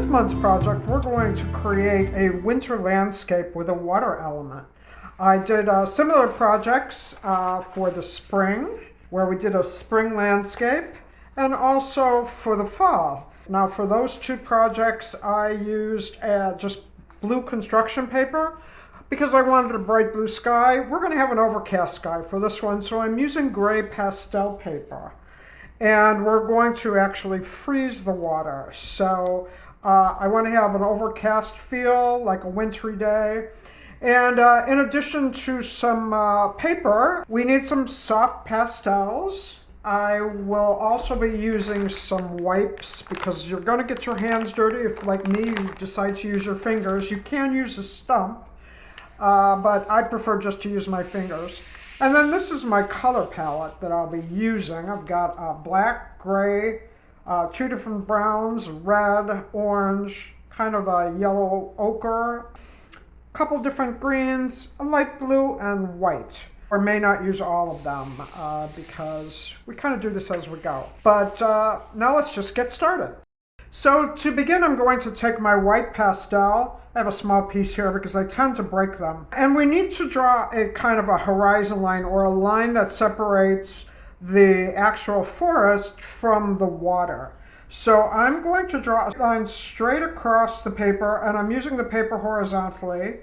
this month's project, we're going to create a winter landscape with a water element. I did similar projects for the spring, where we did a spring landscape, and also for the fall. Now for those two projects, I used just blue construction paper because I wanted a bright blue sky. We're going to have an overcast sky for this one, so I'm using gray pastel paper. And we're going to actually freeze the water. So I want to have an overcast feel, like a wintry day. And in addition to some paper, we need some soft pastels. I will also be using some wipes because you're going to get your hands dirty. If, like me, you decide to use your fingers, you can use a stump, but I prefer just to use my fingers. And then this is my color palette that I'll be using. I've got black, gray, two different browns, red, orange, kind of a yellow ochre, a couple different greens, a light blue, and white. Or may not use all of them because we kind of do this as we go. But now let's just get started. So to begin, I'm going to take my white pastel. I have a small piece here because I tend to break them. And we need to draw a kind of a horizon line, or a line that separates the actual forest from the water. So I'm going to draw a line straight across the paper, and I'm using the paper horizontally.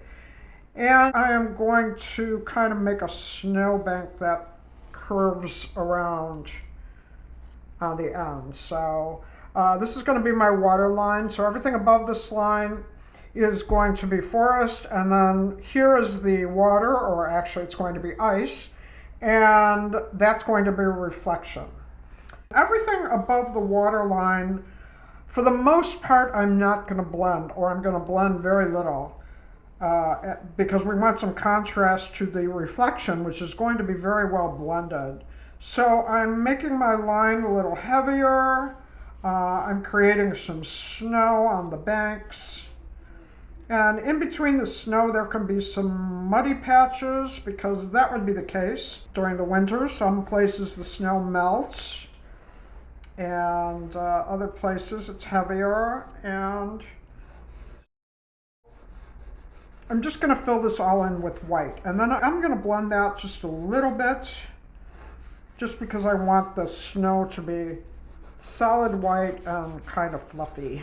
And I am going to kind of make a snowbank that curves around on the end. So this is going to be my water line. So everything above this line is going to be forest, and then here is the water, or actually it's going to be ice, and that's going to be a reflection. Everything above the water line, for the most part, I'm not going to blend, or I'm going to blend very little, because we want some contrast to the reflection, which is going to be very well blended. So I'm making my line a little heavier. I'm creating some snow on the banks. And in between the snow, there can be some muddy patches, because that would be the case during the winter. Some places the snow melts, and other places it's heavier. And I'm just going to fill this all in with white. And then I'm going to blend out just a little bit, just because I want the snow to be solid white and kind of fluffy.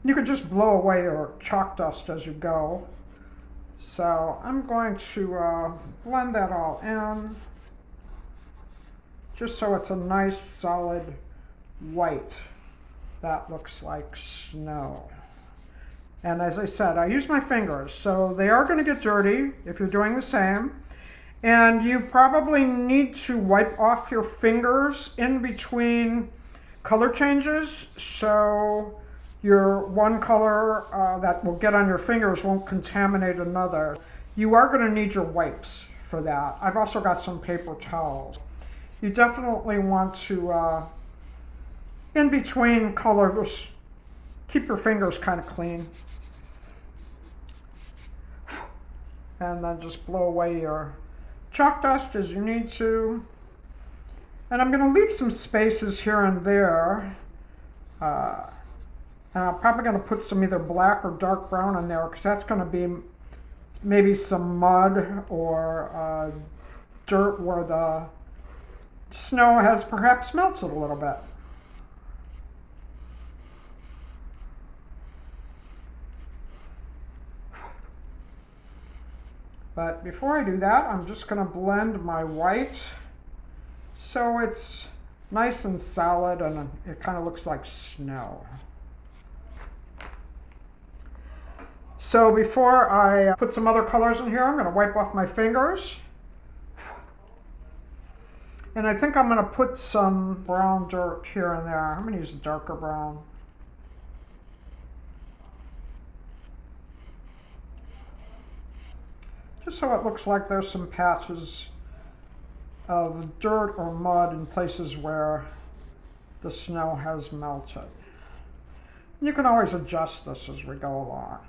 You can just blow away your chalk dust as you go. So I'm going to blend that all in, just so it's a nice solid white that looks like snow. And as I said, I use my fingers, so they are going to get dirty if you're doing the same. And you probably need to wipe off your fingers in between color changes, so your one color that will get on your fingers won't contaminate another. You are going to need your wipes for that. I've also got some paper towels. You definitely want to, in between colors, keep your fingers kind of clean. And then just blow away your chalk dust as you need to. And I'm going to leave some spaces here and there. And I'm probably going to put some either black or dark brown in there, because that's going to be maybe some mud or dirt where the snow has perhaps melted a little bit. But before I do that, I'm just going to blend my white so it's nice and solid and it kind of looks like snow. So before I put some other colors in here, I'm going to wipe off my fingers. And I think I'm going to put some brown dirt here and there. I'm going to use a darker brown. Just so it looks like there's some patches of dirt or mud in places where the snow has melted. You can always adjust this as we go along.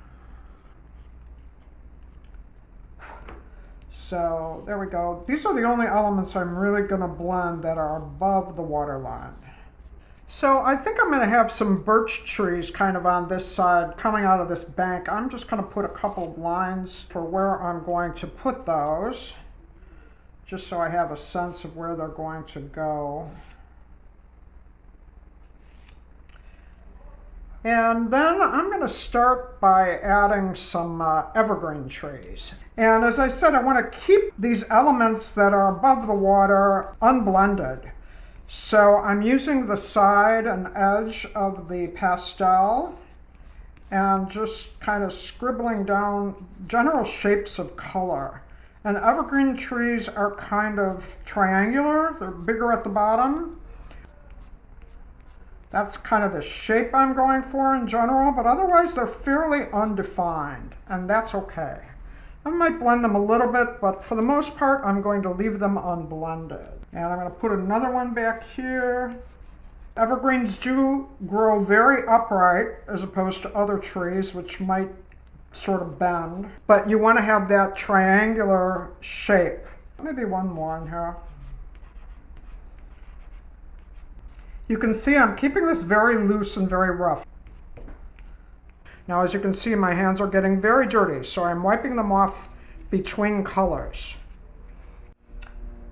So there we go. These are the only elements I'm really going to blend that are above the water line. So I think I'm going to have some birch trees kind of on this side coming out of this bank. I'm just going to put a couple of lines for where I'm going to put those, just so I have a sense of where they're going to go. And then I'm going to start by adding some evergreen trees. And as I said, I want to keep these elements that are above the water unblended. So I'm using the side and edge of the pastel and just kind of scribbling down general shapes of color. And evergreen trees are kind of triangular. They're bigger at the bottom. That's kind of the shape I'm going for in general, but otherwise they're fairly undefined, and that's okay. I might blend them a little bit, but for the most part, I'm going to leave them unblended. And I'm going to put another one back here. Evergreens do grow very upright as opposed to other trees, which might sort of bend. But you want to have that triangular shape. Maybe one more in here. You can see I'm keeping this very loose and very rough. Now, as you can see, my hands are getting very dirty, so I'm wiping them off between colors.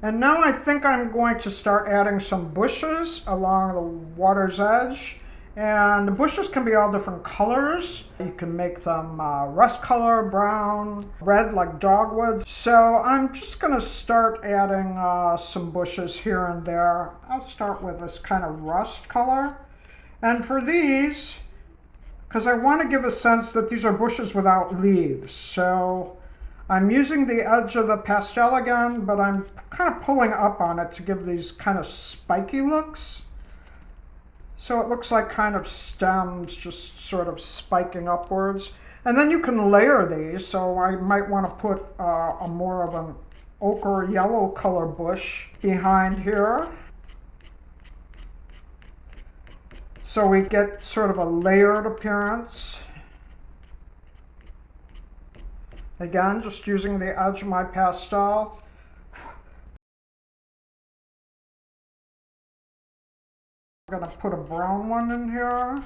And now I think I'm going to start adding some bushes along the water's edge. And the bushes can be all different colors. You can make them rust color, brown, red like dogwood. So I'm just going to start adding some bushes here and there. I'll start with this kind of rust color. And for these, because I want to give a sense that these are bushes without leaves. So I'm using the edge of the pastel again, but I'm kind of pulling up on it to give these kind of spiky looks. So it looks like kind of stems just sort of spiking upwards. And then you can layer these, so I might want to put a more of an ochre yellow color bush behind here. So we get sort of a layered appearance. Again, just using the edge of my pastel. I'm going to put a brown one in here.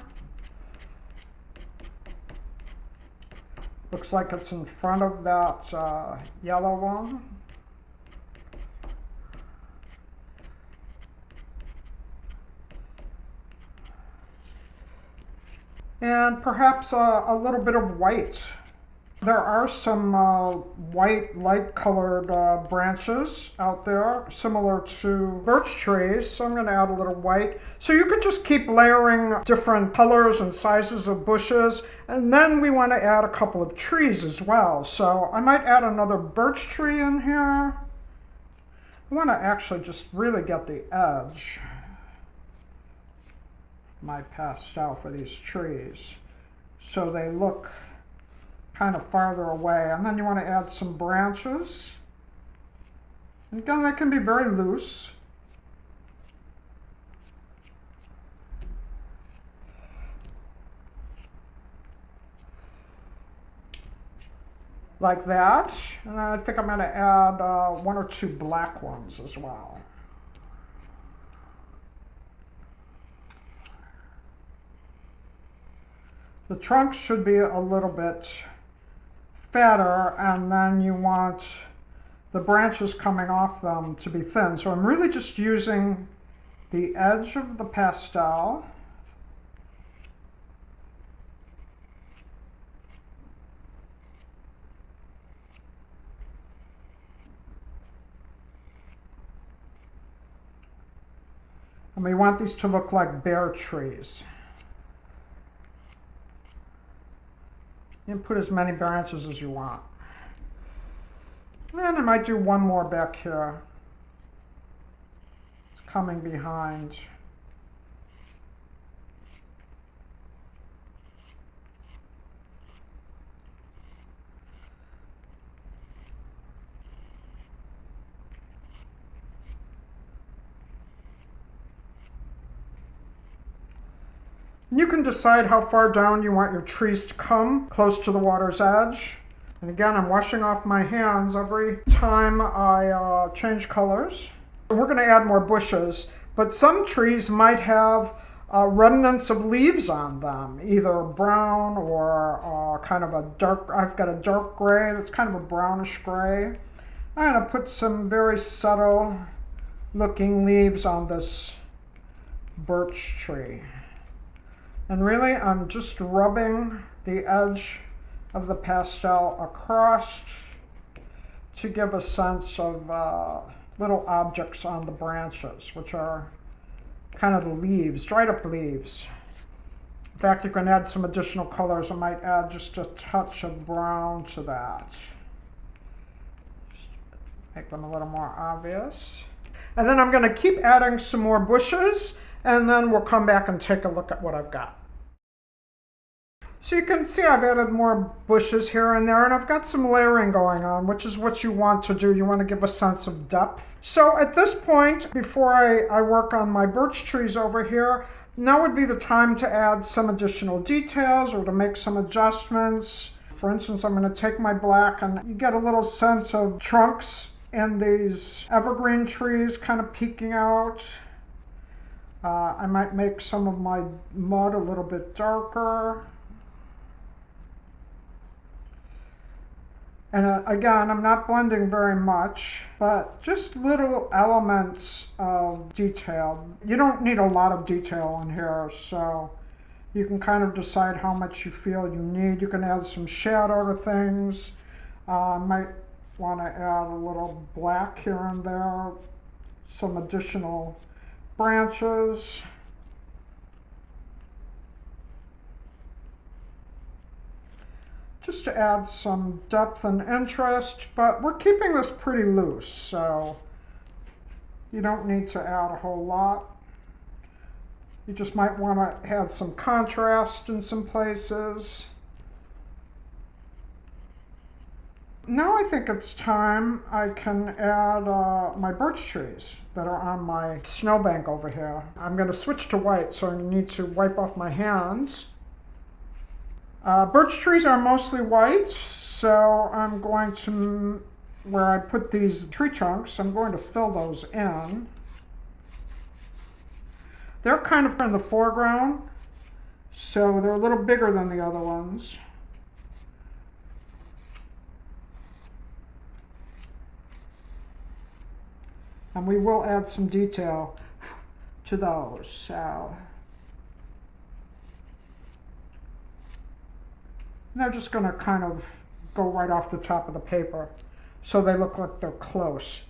Looks like it's in front of that yellow one. And perhaps a little bit of white. There are some white, light-colored branches out there, similar to birch trees, so I'm going to add a little white. So you could just keep layering different colors and sizes of bushes, and then we want to add a couple of trees as well. So I might add another birch tree in here. I want to actually just really get the edge of my pastel for these trees, so they look kind of farther away. And then you want to add some branches. And again, they can be very loose. Like that. And I think I'm going to add one or two black ones as well. The trunk should be a little bit fatter, and then you want the branches coming off them to be thin. So I'm really just using the edge of the pastel. And we want these to look like bare trees. You can put as many branches as you want. And I might do one more back here. It's coming behind. You can decide how far down you want your trees to come, close to the water's edge. And again, I'm washing off my hands every time I change colors. We're going to add more bushes, but some trees might have remnants of leaves on them, either brown or kind of a dark, I've got a dark gray that's kind of a brownish gray. I'm going to put some very subtle looking leaves on this birch tree. And really, I'm just rubbing the edge of the pastel across to give a sense of little objects on the branches, which are kind of the leaves, dried up leaves. In fact, you can add some additional colors. I might add just a touch of brown to that. Just make them a little more obvious. And then I'm going to keep adding some more bushes, and then we'll come back and take a look at what I've got. So you can see I've added more bushes here and there, and I've got some layering going on, which is what you want to do. You want to give a sense of depth. So at this point, before I work on my birch trees over here, now would be the time to add some additional details or to make some adjustments. For instance, I'm going to take my black, and you get a little sense of trunks in these evergreen trees kind of peeking out. I might make some of my mud a little bit darker. And again, I'm not blending very much, but just little elements of detail. You don't need a lot of detail in here, so you can kind of decide how much you feel you need. You can add some shadow to things. I might want to add a little black here and there, some additional branches. Just to add some depth and interest, but we're keeping this pretty loose, so you don't need to add a whole lot. You just might want to add some contrast in some places. Now I think it's time I can add my birch trees that are on my snowbank over here. I'm going to switch to white, so I need to wipe off my hands. Birch trees are mostly white, so I'm going to, where I put these tree trunks, I'm going to fill those in. They're kind of in the foreground, so they're a little bigger than the other ones. And we will add some detail to those. So they're just going to kind of go right off the top of the paper, so they look like they're close.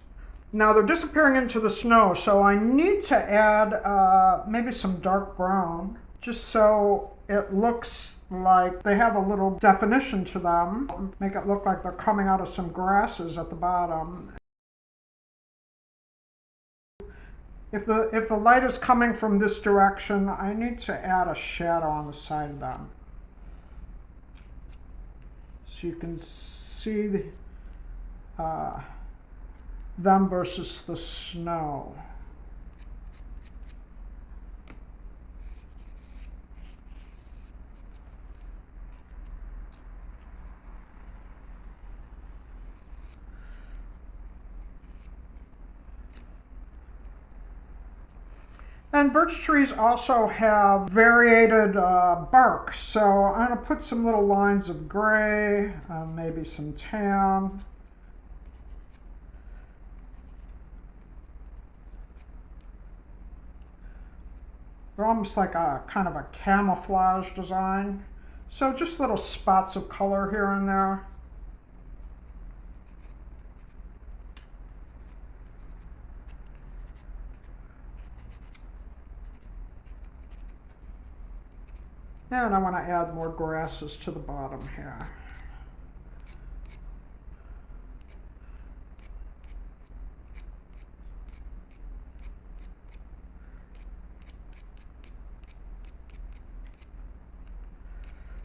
Now they're disappearing into the snow, so I need to add maybe some dark brown, just so it looks like they have a little definition to them. Make it look like they're coming out of some grasses at the bottom. If the light is coming from this direction, I need to add a shadow on the side of them, so you can see them versus the snow. And birch trees also have variated bark, so I'm going to put some little lines of gray, maybe some tan. They're almost like a kind of a camouflage design, so just little spots of color here and there. And I want to add more grasses to the bottom here.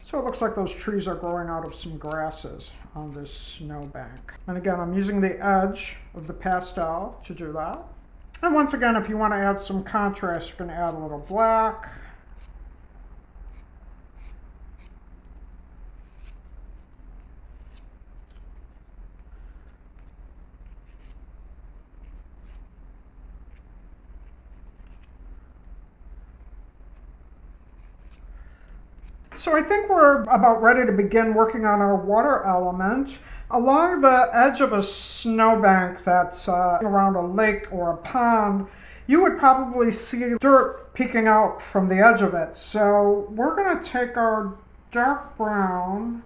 So it looks like those trees are growing out of some grasses on this snowbank. And again, I'm using the edge of the pastel to do that. And once again, if you want to add some contrast, you can add a little black. So I think we're about ready to begin working on our water element. Along the edge of a snowbank that's around a lake or a pond, you would probably see dirt peeking out from the edge of it. So we're going to take our dark brown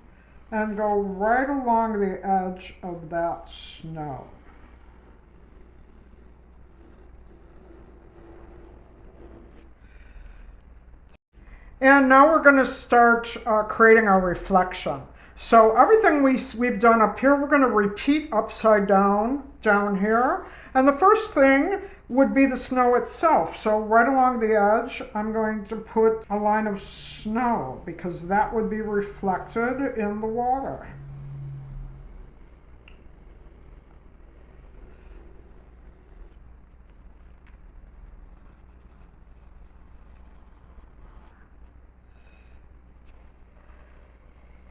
and go right along the edge of that snow. And now we're going to start creating our reflection. So everything we've done up here, we're going to repeat upside down here. And the first thing would be the snow itself. So right along the edge, I'm going to put a line of snow because that would be reflected in the water.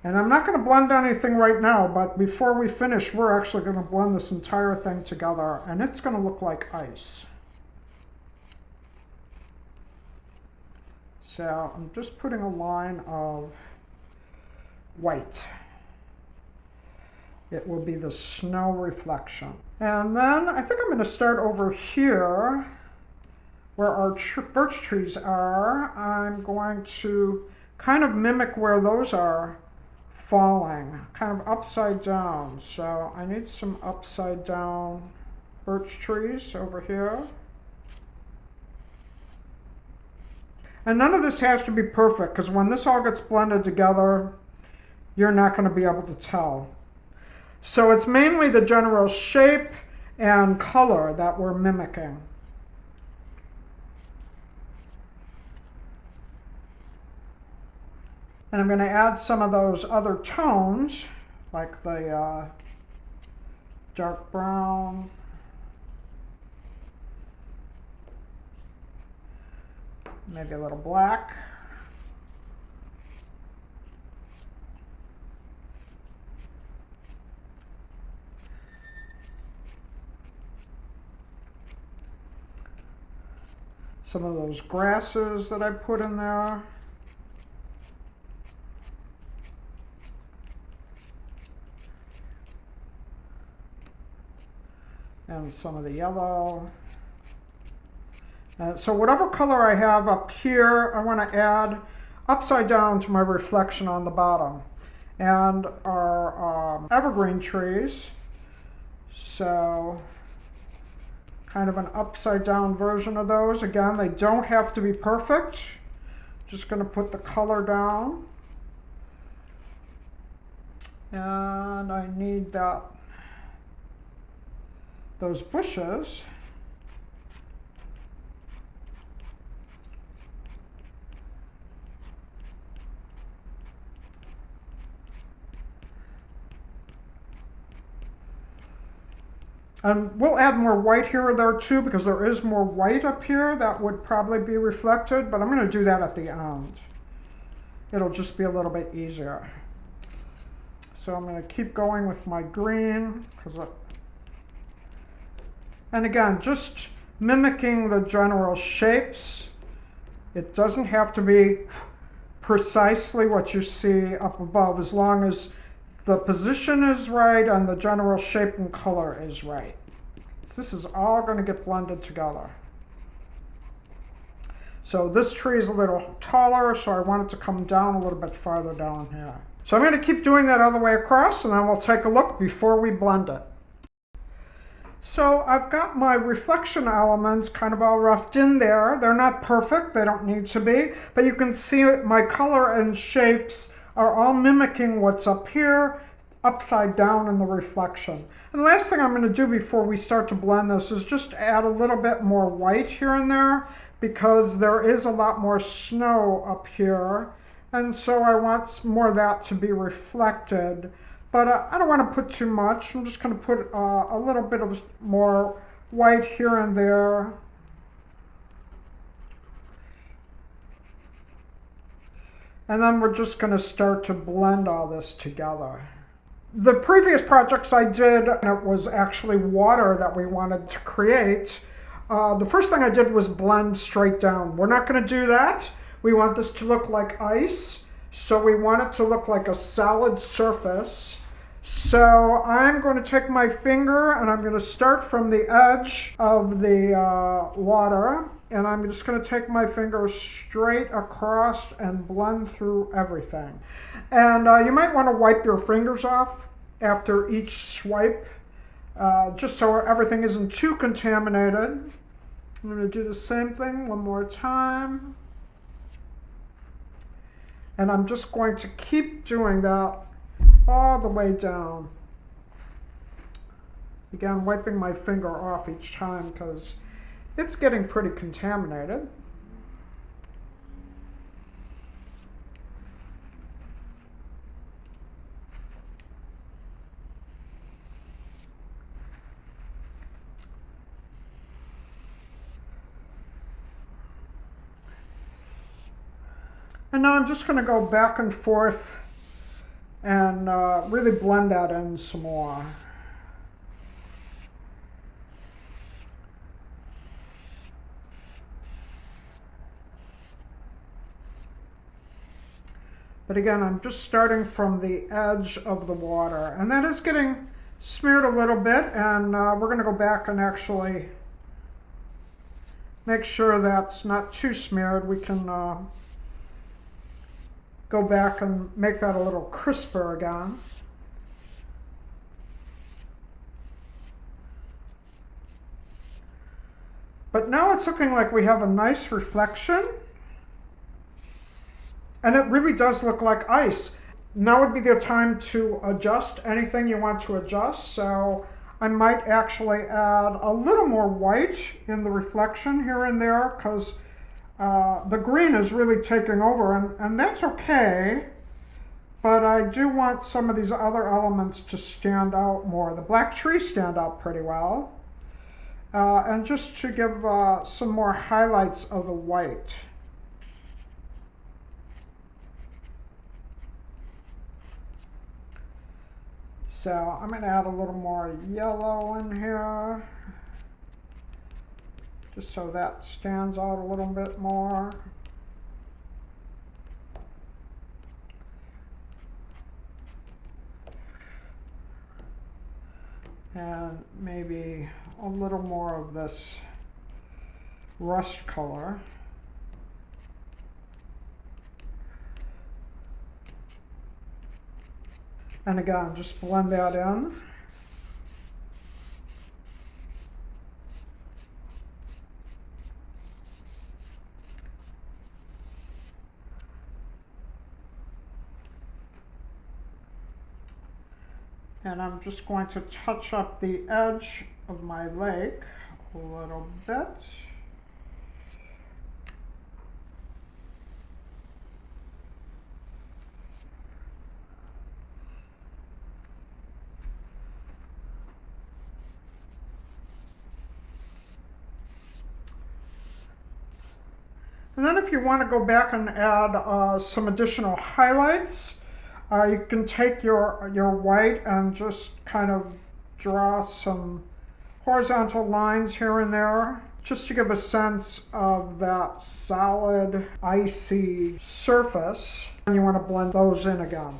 And I'm not going to blend anything right now, but before we finish, we're actually going to blend this entire thing together, and it's going to look like ice. So I'm just putting a line of white. It will be the snow reflection. And then I think I'm going to start over here where our birch trees are. I'm going to kind of mimic where those are falling, kind of upside down. So I need some upside down birch trees over here. And none of this has to be perfect because when this all gets blended together, you're not going to be able to tell. So it's mainly the general shape and color that we're mimicking. And I'm going to add some of those other tones, like the dark brown, maybe a little black. Some of those grasses that I put in there. And some of the yellow. So whatever color I have up here, I want to add upside down to my reflection on the bottom. And our evergreen trees, so kind of an upside down version of those. Again, they don't have to be perfect. Just going to put the color down. And I need those bushes. And we'll add more white here or there too because there is more white up here that would probably be reflected, but I'm going to do that at the end. It'll just be a little bit easier. So I'm going to keep going with my green and again, just mimicking the general shapes. It doesn't have to be precisely what you see up above as long as the position is right and the general shape and color is right. So this is all going to get blended together. So this tree is a little taller, so I want it to come down a little bit farther down here. So I'm going to keep doing that all the way across, and then we'll take a look before we blend it. So I've got my reflection elements kind of all roughed in there. They're not perfect, they don't need to be, but you can see my color and shapes are all mimicking what's up here, upside down in the reflection. And the last thing I'm going to do before we start to blend this is just add a little bit more white here and there because there is a lot more snow up here. And so I want more of that to be reflected. But I don't want to put too much. I'm just going to put a little bit of more white here and there. And then we're just going to start to blend all this together. The previous projects I did, it was actually water that we wanted to create. The first thing I did was blend straight down. We're not going to do that. We want this to look like ice. So we want it to look like a solid surface. So I'm going to take my finger and I'm going to start from the edge of the water, and I'm just going to take my finger straight across and blend through everything. And you might want to wipe your fingers off after each swipe, just so everything isn't too contaminated. I'm going to do the same thing one more time. And I'm just going to keep doing that all the way down. Again, wiping my finger off each time because it's getting pretty contaminated. And now I'm just going to go back and forth and really blend that in some more. But again, I'm just starting from the edge of the water. And that is getting smeared a little bit, and we're going to go back and actually make sure that's not too smeared. We can go back and make that a little crisper again. But now it's looking like we have a nice reflection. And it really does look like ice. Now would be the time to adjust anything you want to adjust. So I might actually add a little more white in the reflection here and there, because the green is really taking over, and that's okay. But I do want some of these other elements to stand out more. The black trees stand out pretty well. And just to give some more highlights of the white. So I'm going to add a little more yellow in here, just so that stands out a little bit more. And maybe a little more of this rust color. And again, just blend that in. And I'm just going to touch up the edge of my lake a little bit. And then if you want to go back and add some additional highlights, you can take your white and just kind of draw some horizontal lines here and there, just to give a sense of that solid, icy surface. And you want to blend those in again.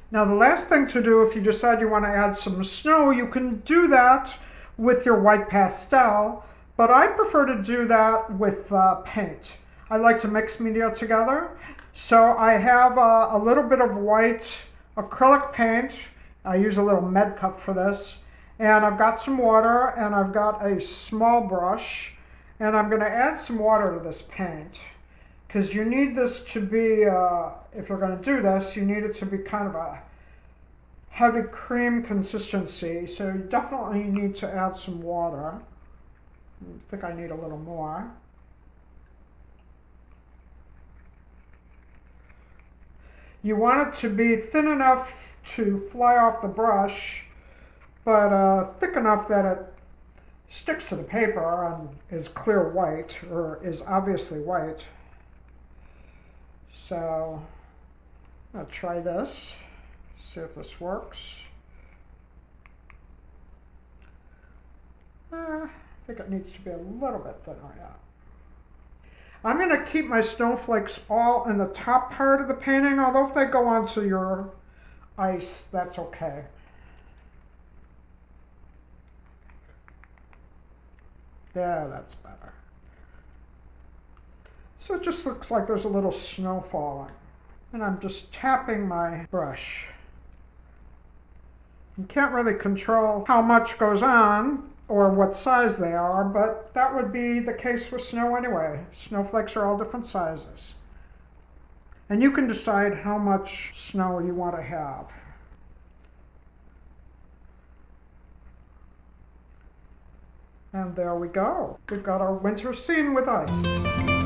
Now the last thing to do, if you decide you want to add some snow, you can do that with your white pastel, but I prefer to do that with paint. I like to mix media together. So I have a little bit of white acrylic paint. I use a little med cup for this. And I've got some water, and I've got a small brush, and I'm going to add some water to this paint. Because you need this to be, if you're going to do this, you need it to be kind of a heavy cream consistency. So you definitely need to add some water. I think I need a little more. You want it to be thin enough to fly off the brush, but thick enough that it sticks to the paper and is clear white, or is obviously white. So I'm going to try this, see if this works. I think it needs to be a little bit thinner, yeah. I'm going to keep my snowflakes all in the top part of the painting, although if they go onto your ice, that's okay. Yeah, that's better. So it just looks like there's a little snow falling. And I'm just tapping my brush. You can't really control how much goes on or what size they are, but that would be the case with snow anyway. Snowflakes are all different sizes. And you can decide how much snow you want to have. And there we go. We've got our winter scene with ice.